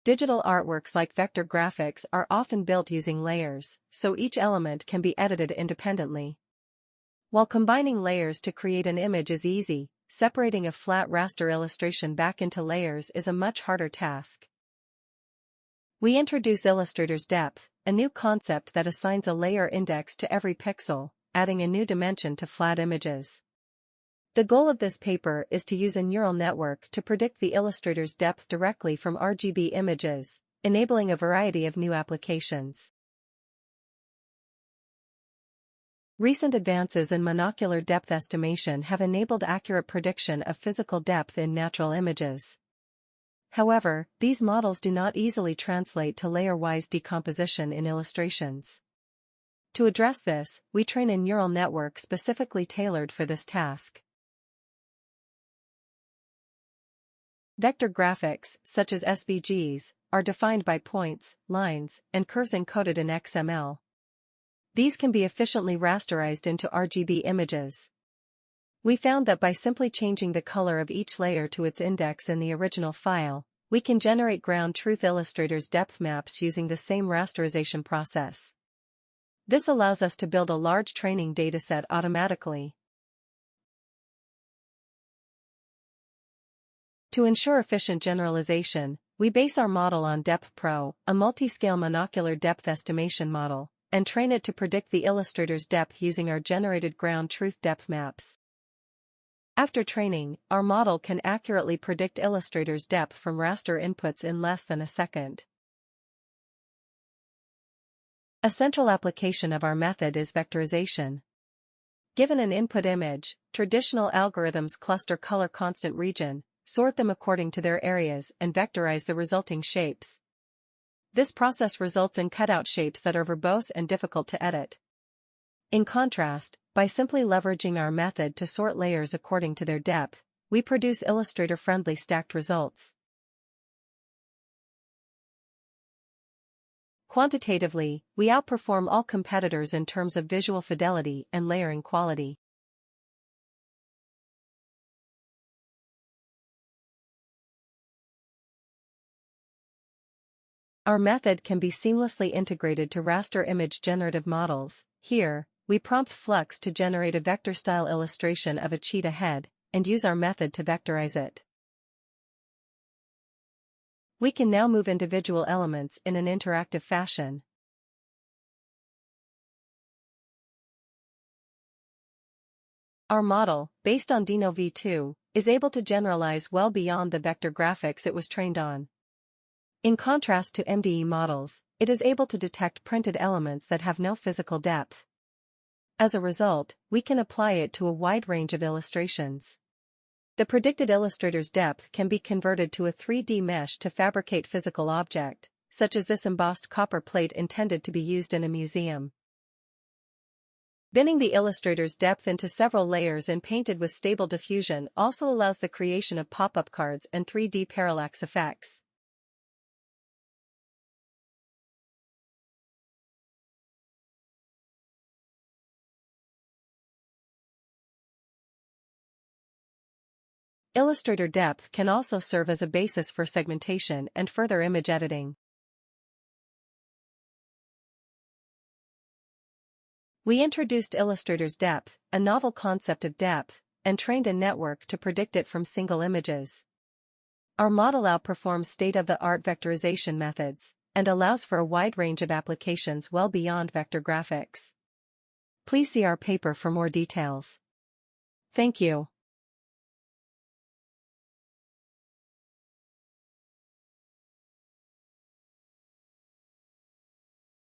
Digital artworks like vector graphics are often built using layers, so each element can be edited independently. While combining layers to create an image is easy, separating a flat raster illustration back into layers is a much harder task. We introduce Illustrator's depth, a new concept that assigns a layer index to every pixel, adding a new dimension to flat images. The goal of this paper is to use a neural network to predict the Illustrator's depth directly from RGB images, enabling a variety of new applications. Recent advances in monocular depth estimation have enabled accurate prediction of physical depth in natural images. However, these models do not easily translate to layer-wise decomposition in illustrations. To address this, we train a neural network specifically tailored for this task. Vector graphics, such as SVGs, are defined by points, lines, and curves encoded in XML. These can be efficiently rasterized into RGB images. We found that by simply changing the color of each layer to its index in the original file, we can generate ground truth Illustrator's depth maps using the same rasterization process. This allows us to build a large training dataset automatically. To ensure efficient generalization, we base our model on DepthPro, a multi-scale monocular depth estimation model, and train it to predict the Illustrator's depth using our generated ground truth depth maps. After training, our model can accurately predict Illustrator's depth from raster inputs in less than a second. A central application of our method is vectorization. Given an input image, traditional algorithms cluster color constant region, sort them according to their areas and vectorize the resulting shapes. This process results in cutout shapes that are verbose and difficult to edit. In contrast, by simply leveraging our method to sort layers according to their depth, we produce Illustrator-friendly stacked results. Quantitatively, we outperform all competitors in terms of visual fidelity and layering quality. Our method can be seamlessly integrated to raster image generative models. Here, we prompt Flux to generate a vector-style illustration of a cheetah head, and use our method to vectorize it. We can now move individual elements in an interactive fashion. Our model, based on Dino v2, is able to generalize well beyond the vector graphics it was trained on. In contrast to MDE models, it is able to detect printed elements that have no physical depth. As a result, we can apply it to a wide range of illustrations. The predicted Illustrator's depth can be converted to a 3D mesh to fabricate physical object, such as this embossed copper plate intended to be used in a museum. Binning the Illustrator's depth into several layers and painted with stable diffusion also allows the creation of pop-up cards and 3D parallax effects. Illustrator depth can also serve as a basis for segmentation and further image editing. We introduced Illustrator's depth, a novel concept of depth, and trained a network to predict it from single images. Our model outperforms state-of-the-art vectorization methods, and allows for a wide range of applications well beyond vector graphics. Please see our paper for more details. Thank you.